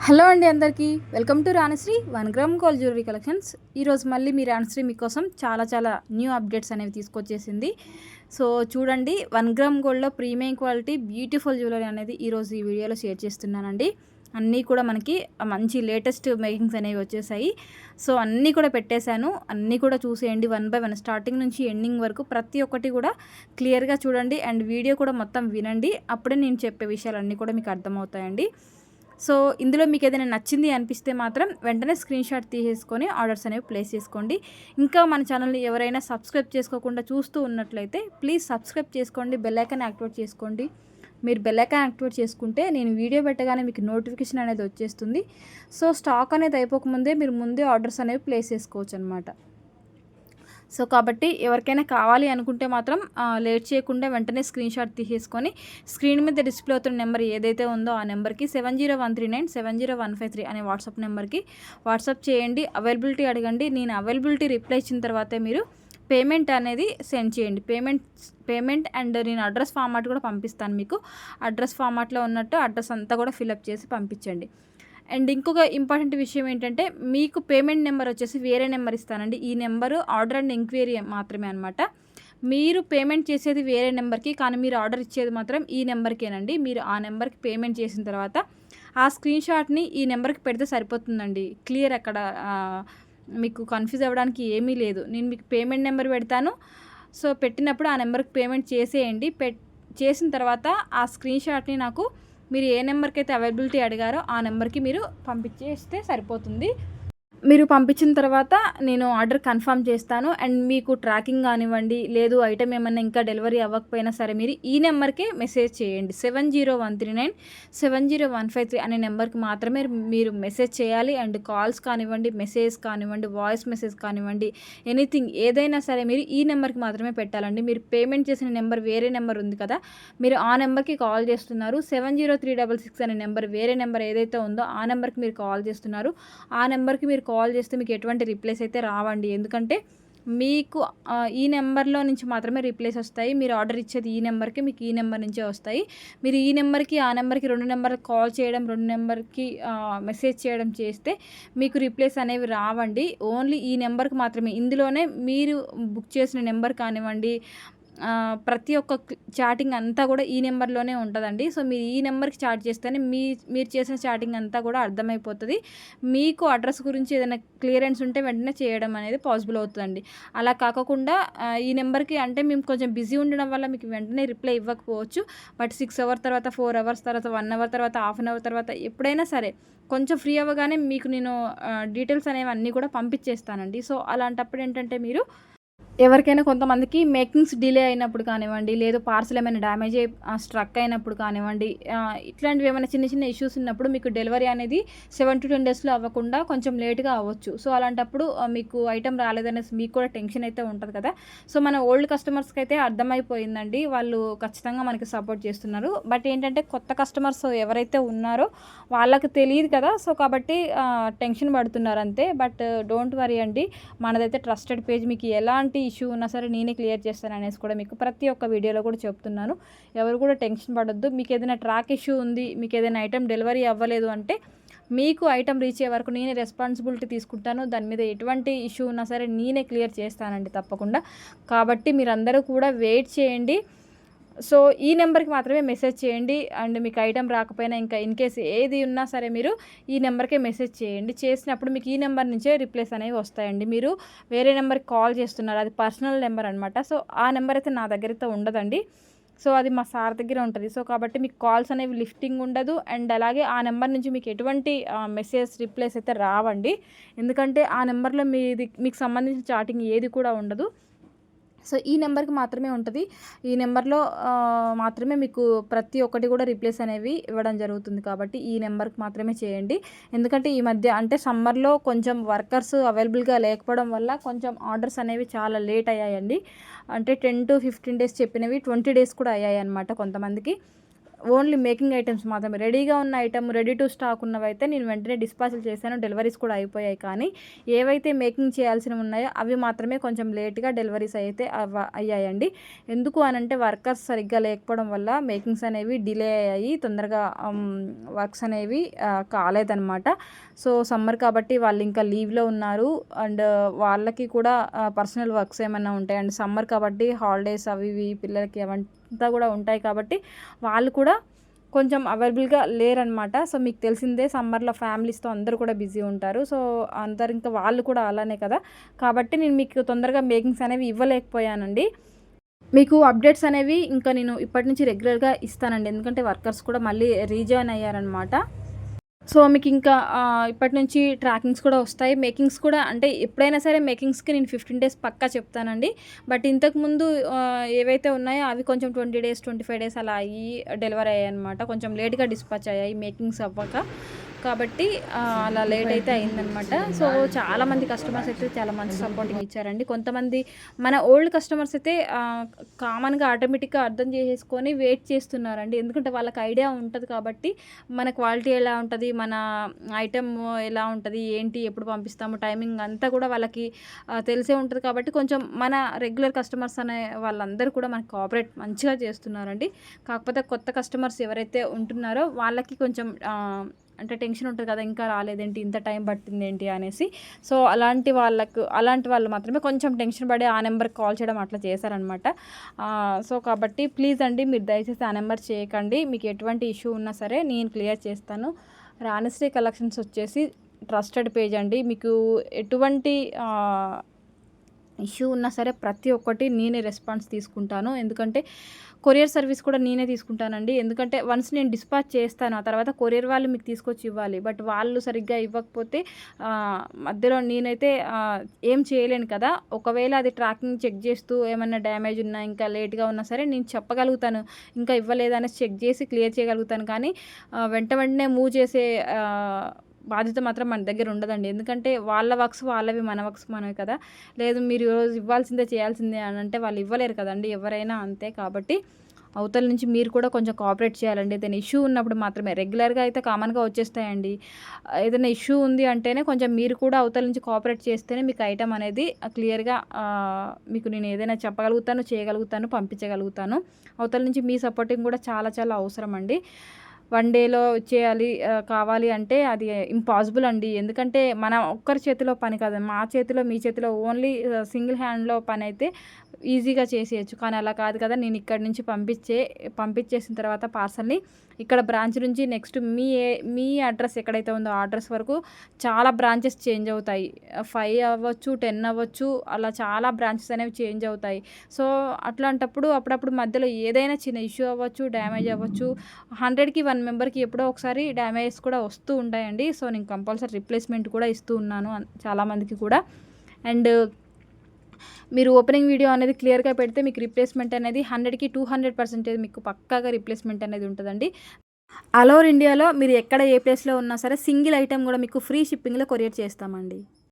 Hello అండి అందరికీ welcome to Ranasri 1 gram gold jewellery collections. ఈరోజు మళ్ళీ మీ రాణశ్రీ మీకోసం చాలా న్యూ అప్డేట్స్ అనేవి తీసుకొచ్చేసింది. సో చూడండి, 1 గ్రామ్ గోల్డ్లో ప్రీమియం క్వాలిటీ బ్యూటిఫుల్ జ్యువెలరీ అనేది ఈరోజు ఈ వీడియోలో షేర్ చేస్తున్నానండి. అన్నీ కూడా మనకి మంచి లేటెస్ట్ మేకింగ్స్ అనేవి వచ్చేసాయి. సో అన్నీ కూడా పెట్టేశాను, అన్నీ కూడా చూసేయండి. 1 బై 1 స్టార్టింగ్ నుంచి ఎండింగ్ వరకు ప్రతి ఒక్కటి కూడా క్లియర్గా చూడండి అండ్ వీడియో కూడా మొత్తం వినండి. అప్పుడే నేను చెప్పే విషయాలన్నీ కూడా మీకు అర్థమవుతాయండి. సో ఇందులో మీకు ఏదైనా నచ్చింది అనిపిస్తే మాత్రం వెంటనే స్క్రీన్ షాట్ తీసేసుకొని ఆర్డర్స్ అనేవి ప్లేస్ చేసుకోండి. ఇంకా మన ఛానల్ని ఎవరైనా సబ్స్క్రైబ్ చేసుకోకుండా చూస్తూ ఉన్నట్లయితే ప్లీజ్ సబ్స్క్రైబ్ చేసుకోండి, బెల్ ఐకాన్ యాక్టివేట్ చేసుకోండి. మీరు బెల్ ఐకాన్ యాక్టివేట్ చేసుకుంటే నేను వీడియో పెట్టగానే మీకు నోటిఫికేషన్ అనేది వచ్చేస్తుంది. సో స్టాక్ అనేది అయిపోకముందే మీరు ముందే ఆర్డర్స్ అనేవి ప్లేస్ చేసుకోవచ్చు అనమాట. సో కాబట్టి ఎవరికైనా కావాలి అనుకుంటే మాత్రం లేట్ చేయకుండా వెంటనే స్క్రీన్ షాట్ తీసేసుకొని స్క్రీన్ మీద డిస్ప్లే అవుతున్న నెంబర్ ఏదైతే ఉందో ఆ నెంబర్కి 7013970153 అనే వాట్సాప్ నెంబర్కి వాట్సాప్ చేయండి. అవైలబిలిటీ అడగండి. నేను అవైలబిలిటీ రిప్లై ఇచ్చిన తర్వాతే మీరు పేమెంట్ అనేది సెండ్ చేయండి. పేమెంట్ అండ్ నేను అడ్రస్ ఫార్మాట్ కూడా పంపిస్తాను. మీకు అడ్రస్ ఫార్మాట్లో ఉన్నట్టు అడ్రస్ అంతా కూడా ఫిలప్ చేసి పంపించండి. అండ్ ఇంకొక ఇంపార్టెంట్ విషయం ఏంటంటే, మీకు పేమెంట్ నెంబర్ వచ్చేసి వేరే నెంబర్ ఇస్తానండి. ఈ నెంబరు ఆర్డర్ అండ్ ఎంక్వైరీ మాత్రమే అనమాట. మీరు పేమెంట్ చేసేది వేరే నెంబర్కి, కానీ మీరు ఆర్డర్ ఇచ్చేది మాత్రం ఈ నెంబర్కేనండి. మీరు ఆ నెంబర్కి పేమెంట్ చేసిన తర్వాత ఆ స్క్రీన్ షాట్ని ఈ నెంబర్కి పెడితే సరిపోతుందండి. క్లియర్, అక్కడ మీకు కన్ఫ్యూజ్ అవ్వడానికి ఏమీ లేదు. నేను మీకు పేమెంట్ నెంబర్ పెడతాను. సో పెట్టినప్పుడు ఆ నెంబర్కి పేమెంట్ చేసేయండి. చేసిన తర్వాత ఆ స్క్రీన్ షాట్ని నాకు మీరు ఏ నెంబర్కి అయితే అవైలబిలిటీ అడిగారో ఆ నెంబర్కి మీరు పంపించేస్తే సరిపోతుంది. మీరు పంపించిన తర్వాత నేను ఆర్డర్ కన్ఫర్మ్ చేస్తాను. అండ్ మీకు ట్రాకింగ్ కానివ్వండి, లేదు ఐటమ్ ఏమన్నా ఇంకా డెలివరీ అవ్వకపోయినా సరే మీరు ఈ నెంబర్కే మెసేజ్ చేయండి. 7013970153 అనే నెంబర్కి మాత్రమే మీరు మెసేజ్ చేయాలి. అండ్ కాల్స్ కానివ్వండి, మెసేజ్ కానివ్వండి, వాయిస్ మెసేజ్ కానివ్వండి, ఎనీథింగ్ ఏదైనా సరే మీరు ఈ నెంబర్కి మాత్రమే పెట్టాలండి. మీరు పేమెంట్ చేసిన నెంబర్ వేరే నెంబర్ ఉంది కదా, మీరు ఆ నెంబర్కి కాల్ చేస్తున్నారు. 70366 అనే నెంబర్ వేరే నెంబర్ ఏదైతే ఉందో ఆ నెంబర్కి మీరు కాల్ చేస్తున్నారు. ఆ నెంబర్కి మీరు కాల్ చేస్తే మీకు ఎటువంటి రిప్లైస్ అయితే రావండి. ఎందుకంటే మీకు ఈ నెంబర్లో నుంచి మాత్రమే రిప్లైస్ వస్తాయి. మీరు ఆర్డర్ ఇచ్చేది ఈ నెంబర్కి, మీకు ఈ నెంబర్ నుంచే వస్తాయి. మీరు ఈ నెంబర్కి ఆ నెంబర్కి 2 నెంబర్కి కాల్ చేయడం, 2 నెంబర్కి మెసేజ్ చేయడం చేస్తే మీకు రిప్లైస్ అనేవి రావండి. ఓన్లీ ఈ నెంబర్కి మాత్రమే. ఇందులోనే మీరు బుక్ చేసిన నెంబర్ కానివ్వండి, ప్రతి ఒక్క చాటింగ్ అంతా కూడా ఈ నెంబర్లోనే ఉంటుందండి. సో మీరు ఈ నెంబర్కి చాట్ చేస్తేనే మీరు చేసిన చాటింగ్ అంతా కూడా అర్థమైపోతుంది. మీకు అడ్రస్ గురించి ఏదైనా క్లియరెన్స్ ఉంటే వెంటనే చేయడం అనేది పాసిబుల్ అవుతుందండి. అలా కాకుండా ఈ నెంబర్కి అంటే మేము కొంచెం బిజీ ఉండడం వల్ల మీకు వెంటనే రిప్లై ఇవ్వకపోవచ్చు. బట్ 6 అవర్స్ తర్వాత, 4 అవర్స్ తర్వాత, 1 అవర్ తర్వాత, హాఫ్ అన్ అవర్ తర్వాత ఎప్పుడైనా సరే కొంచెం ఫ్రీ అవ్వగానే మీకు నేను డీటెయిల్స్ అనేవి అన్నీ కూడా పంపించేస్తానండి. సో అలాంటప్పుడు ఏంటంటే, మీరు ఎవరికైనా కొంతమందికి మేకింగ్స్ డిలే అయినప్పుడు కానివ్వండి, లేదు పార్సల్ ఏమైనా డ్యామేజ్ అయ్యి స్ట్రక్ అయినప్పుడు కానివ్వండి, ఇట్లాంటివి ఏమైనా చిన్న ఇష్యూస్ ఉన్నప్పుడు మీకు డెలివరీ అనేది 7 to 10 డేస్లో అవ్వకుండా కొంచెం లేట్గా అవ్వచ్చు. సో అలాంటప్పుడు మీకు ఐటమ్ రాలేదనేసి మీకు కూడా టెన్షన్ అయితే ఉంటుంది కదా. సో మన ఓల్డ్ కస్టమర్స్కి అయితే అర్థమైపోయిందండి, వాళ్ళు ఖచ్చితంగా మనకి సపోర్ట్ చేస్తున్నారు. బట్ ఏంటంటే కొత్త కస్టమర్స్ ఎవరైతే ఉన్నారో వాళ్ళకి తెలియదు కదా. సో కాబట్టి టెన్షన్ పడుతున్నారు అంతే. బట్ డోంట్ వరీ అండి, మనదైతే ట్రస్టెడ్ పేజ్. మీకు ఎలాంటి ఇష్యూ ఉన్నా సరే నేనే క్లియర్ చేస్తాను అనేసి కూడా మీకు ప్రతి ఒక్క వీడియోలో కూడా చెప్తున్నాను. ఎవరు కూడా టెన్షన్ పడొద్దు. మీకు ఏదైనా ట్రాక్ ఇష్యూ ఉంది, మీకు ఏదైనా ఐటమ్ డెలివరీ అవ్వలేదు అంటే మీకు ఐటమ్ రీచ్ అయ్యే వరకు నేనే రెస్పాన్సిబిలిటీ తీసుకుంటాను. దాని మీద ఎటువంటి ఇష్యూ ఉన్నా సరే నేనే క్లియర్ చేస్తానండి తప్పకుండా. కాబట్టి మీరందరూ కూడా వెయిట్ చేయండి. సో ఈ నెంబర్కి మాత్రమే మెసేజ్ చేయండి. అండ్ మీకు ఐటమ్ రాకపోయినా ఇంకా ఇన్ కేస్ ఏది ఉన్నా సరే మీరు ఈ నెంబర్కే మెసేజ్ చేయండి. చేసినప్పుడు మీకు ఈ నెంబర్ నుంచే రిప్లైస్ అనేవి వస్తాయండి. మీరు వేరే నెంబర్కి కాల్ చేస్తున్నారు, అది పర్సనల్ నెంబర్ అనమాట. సో ఆ నెంబర్ అయితే నా దగ్గర అయితే ఉండదండి. సో అది మా సార్ దగ్గర ఉంటుంది. సో కాబట్టి మీకు కాల్స్ అనేవి లిఫ్టింగ్ ఉండదు. అండ్ అలాగే ఆ నెంబర్ నుంచి మీకు ఎటువంటి మెసేజ్ రిప్లైస్ అయితే రావండి. ఎందుకంటే ఆ నెంబర్లో మీకు సంబంధించిన చాటింగ్ ఏది కూడా ఉండదు. సో ఈ నెంబర్కి మాత్రమే ఉంటుంది. ఈ నెంబర్లో మాత్రమే మీకు ప్రతి ఒక్కటి కూడా రిప్లైస్ అనేవి ఇవ్వడం జరుగుతుంది. కాబట్టి ఈ నెంబర్కి మాత్రమే చేయండి. ఎందుకంటే ఈ మధ్య అంటే సమ్మర్లో కొంచెం వర్కర్స్ అవైలబుల్గా లేకపోవడం వల్ల కొంచెం ఆర్డర్స్ అనేవి చాలా లేట్ అయ్యాయండి. అంటే 10 to 15 డేస్ చెప్పినవి 20 డేస్ కూడా అయ్యాయి అనమాట కొంతమందికి. ఓన్లీ మేకింగ్ ఐటమ్స్ మాత్రమే. రెడీగా ఉన్న ఐటమ్, రెడీ టు స్టాక్ ఉన్నవైతే నేను వెంటనే డిస్పాచ్లు చేశాను. డెలివరీస్ కూడా అయిపోయాయి. కానీ ఏవైతే మేకింగ్ చేయాల్సినవి ఉన్నాయో అవి మాత్రమే కొంచెం లేట్‌గా డెలివరీస్ అయితే అయ్యాయండి. ఎందుకు అనంటే వర్కర్స్ సరిగ్గా లేకపోవడం వల్ల మేకింగ్స్ అనేవి డిలే అయ్యాయి. తొందరగా వర్క్స్ అనేవి కాలేదనమాట. సో, సమ్మర్ కాబట్టి వాళ్ళు ఇంకా లీవ్‌లో ఉన్నారు. అండ్ వాళ్ళకి కూడా పర్సనల్ వర్క్స్ ఏమన్నా ఉంటాయి. అండ్ సమ్మర్ కాబట్టి హాలిడేస్ అవి ఇవి పిల్లలకి అవంతా కూడా ఉంటాయి కాబట్టి వాళ్ళు కూడా కొంచెం అవైలబుల్‌గా లేరనమాట. సో, మీకు తెలిసిందే సమ్మర్‌లో ఫ్యామిలీస్‌తో అందరూ కూడా బిజీ ఉంటారు. సో, అందరు ఇంకా వాళ్ళు కూడా అలానే కదా! కాబట్టి నేను మీకు తొందరగా మేకింగ్స్ అనేవి ఇవ్వలేకపోయానండి. మీకు అప్డేట్స్ అనేవి ఇంకా నేను ఇప్పటి నుంచి రెగ్యులర్‌గా ఇస్తానండి. ఎందుకంటే వర్కర్స్ కూడా మళ్ళీ రీజాయిన్ అయ్యారనమాట. సో, మీకింకా ఇప్పటి నుంచి ట్రాకింగ్స్ కూడా వస్తాయి. మేకింగ్స్ కూడా అంటే ఎప్పుడైనా సరే మేకింగ్స్‌కి నేను 15 డేస్ పక్కా చెప్తానండి. బట్ ఇంతకుముందు ఏవైతే ఉన్నాయో అవి కొంచెం 20 డేస్, 25 డేస్ అలా అయ్యి డెలివరీ అయ్యాయన్నమాట. కొంచెం లేట్‌గా డిస్పాచ్ అయ్యాయి మేకింగ్స్ అవ్వక. కాబట్టి అలా లేట్ అయితే అయిందనమాట. సో, చాలామంది కస్టమర్స్ అయితే చాలా మంచి సపోర్టింగ్ ఇచ్చారండి. కొంతమంది మన ఓల్డ్ కస్టమర్స్ అయితే కామన్‌గా ఆటోమేటిక్‌గా అర్థం చేసేసుకొని వెయిట్ చేస్తున్నారండి. ఎందుకంటే వాళ్ళకి ఐడియా ఉంటది కాబట్టి మన క్వాలిటీ ఎలా ఉంటది, మన ఐటెమ్ ఎలా ఉంటది, ఏంటి, ఎప్పుడు పంపిస్తాము, టైమింగ్ అంతా కూడా వాళ్ళకి తెలిసే ఉంటది కాబట్టి కొంచెం మన రెగ్యులర్ కస్టమర్స్ అనే వాళ్ళందరూ కూడా మనకి కోఆపరేట్ మంచిగా చేస్తున్నారండి. కాకపోతే కొత్త కస్టమర్స్ ఎవరైతే ఉంటున్నారో వాళ్ళకి కొంచెం అంటే టెన్షన్ ఉంటది కదా! ఇంకా రాలేదేంటి, ఇంత టైం పట్టిందేంటి అనేసి. సో, అలాంటి వాళ్ళు మాత్రమే కొంచెం టెన్షన్ పడి ఆ నెంబర్‌కి కాల్ చేయడం అట్లా చేశారనమాట. సో, కాబట్టి ప్లీజ్ అండి మీరు దయచేసి ఆ నెంబర్ చేయకండి. మీకు ఎటువంటి ఇష్యూ ఉన్నా సరే నేను క్లియర్ చేస్తాను. రాణిశ్రీ కలెక్షన్స్ వచ్చేసి ట్రస్టెడ్ పేజ్ అండి. మీకు ఎటువంటి ఇష్యూ ఉన్నా సరే ప్రతి ఒక్కటి నేనే రెస్పాన్స్ తీసుకుంటాను. ఎందుకంటే కొరియర్ సర్వీస్ కూడా నేనే తీసుకుంటానండి. ఎందుకంటే వన్స్ నేను డిస్పాచ్ చేస్తాను. ఆ తర్వాత కొరియర్ వాళ్ళు మీకు తీసుకొచ్చి ఇవ్వాలి. బట్ వాళ్ళు సరిగ్గా ఇవ్వకపోతే మధ్యలో నేనైతే ఏం చేయలేను కదా! ఒకవేళ అది ట్రాకింగ్ చెక్ చేస్తూ ఏమన్నా డ్యామేజ్ ఉన్నా, ఇంకా లేట్‌గా ఉన్నా సరే నేను చెప్పగలుగుతాను. ఇంకా ఇవ్వలేదనేసి చెక్ చేసి క్లియర్ చేయగలుగుతాను. కానీ వెంటనే మూవ్ చేసే బాధ్యత మాత్రం మన దగ్గర ఉండదండి. ఎందుకంటే వాళ్ళ వర్క్స్ వాళ్ళవి, మన వర్క్స్ మనవి కదా! లేదు మీరు ఈరోజు ఇవ్వాల్సిందే, చేయాల్సిందే అని అంటే వాళ్ళు ఇవ్వలేరు కదండీ! ఎవరైనా అంతే. కాబట్టి అవతల నుంచి మీరు కూడా కొంచెం కోఆపరేట్ చేయాలండి. ఏదైనా ఇష్యూ ఉన్నప్పుడు మాత్రమే. రెగ్యులర్‌గా అయితే కామన్‌గా వచ్చేస్తాయండి. ఏదైనా ఇష్యూ ఉంది అంటేనే కొంచెం మీరు కూడా అవతల నుంచి కోఆపరేట్ చేస్తేనే మీకు ఐటెమ్ అనేది క్లియర్‌గా మీకు నేను ఏదైనా చెప్పగలుగుతాను, చేయగలుగుతాను, పంపించగలుగుతాను. అవతల నుంచి మీ సపోర్టింగ్ కూడా చాలా చాలా అవసరం అండి. 1 డేలో ఇచ్చేయాలి కావాలి అంటే అది ఇంపాసిబుల్ అండి. ఎందుకంటే మన ఒక్కరి చేతిలో పని కాదు. మా చేతిలో, మీ చేతిలో ఓన్లీ సింగిల్ హ్యాండ్‌లో పనైతే ఈజీగా చేసేయొచ్చు. కానీ అలా కాదు కదా! నేను ఇక్కడి నుంచి పంపించేసిన తర్వాత పార్సల్‌ని ఇక్కడ బ్రాంచ్ నుంచి నెక్స్ట్ మీ అడ్రస్ ఎక్కడైతే ఉందో ఆ అడ్రస్ వరకు చాలా బ్రాంచెస్ చేంజ్ అవుతాయి. 5 అవ్వచ్చు, 10 అవ్వచ్చు, అలా చాలా బ్రాంచెస్ అనేవి చేంజ్ అవుతాయి. సో, అట్లాంటప్పుడు అప్పుడప్పుడు మధ్యలో ఏదైనా చిన్న ఇష్యూ అవ్వచ్చు, డ్యామేజ్ అవ్వచ్చు. 100కి 1 మెంబర్‌కి ఎప్పుడో ఒకసారి డ్యామేజెస్ కూడా వస్తూ ఉంటాయండి. సో, నేను కంపల్సరీ రీప్లేస్‌మెంట్ కూడా ఇస్తూ ఉన్నాను చాలామందికి కూడా. అండ్ మీరు ఓపెనింగ్ వీడియో అనేది క్లియర్‌గా పెడితే మీకు రీప్లేస్‌మెంట్ అనేది 100కి 200% మీకు పక్కాగా రీప్లేస్‌మెంట్ అనేది ఉంటదండి. ఆల్ ఓవర్ ఇండియాలో మీరు ఎక్కడ ఏ ప్లేస్‌లో ఉన్నా సరే సింగిల్ ఐటెమ్ కూడా మీకు ఫ్రీ షిప్పింగ్‌లో కొరియర్ చేస్తామండి.